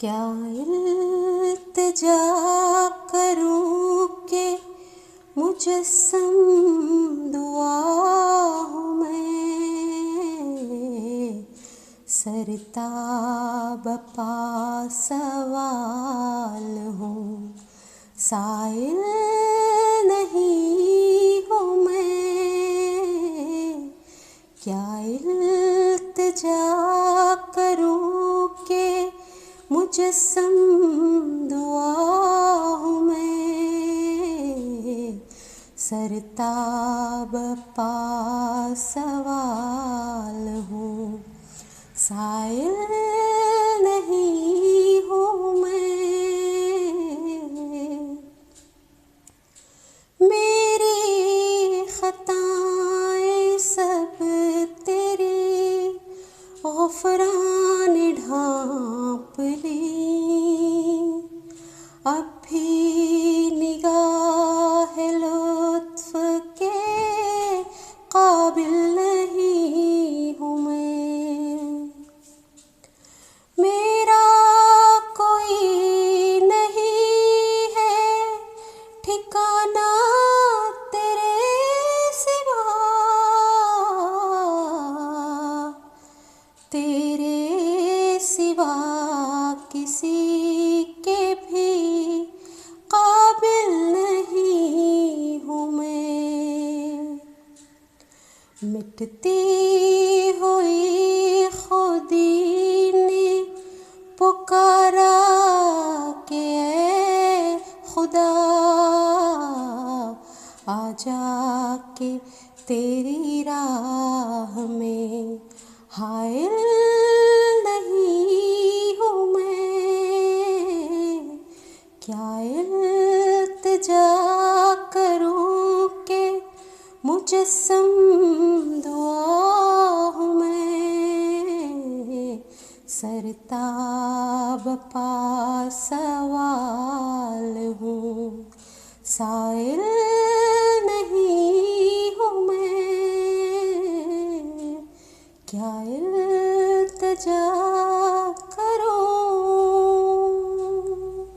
क्या इल्तिजा करूं कि मुजस्सम दुआ हूँ मैं, सरताब पासवाल हूँ, साइल नहीं हूँ मैं। क्या इल्तिजा करूं कि मुजस्सम दुआ हूँ मैं, सरताब पासवाल हूँ, साइल नहीं हूँ मैं। मेरी खताएं सब तेरी ग़ुफ़रान ढाँप ली, अब भी निगाह लुत्फ़ के क़ाबिल नहीं हूँ मैं। मेरा कोई नहीं है ठिकाना तेरे सिवा, तेरे सिवा किसी के भी क़ाबिल नहीं हूँ मैं। मिटती हुई खुदी ने पुकारा कि ऐ खुदा, आजा के तेरी राह में हाइल नहीं हूँ मैं। क्या इल्तिजा करूं कि मुजस्सम दुआ हूँ मैं, सरताब पासवाल हूँ, साइल नहीं हूँ मैं। क्या इल्तिजा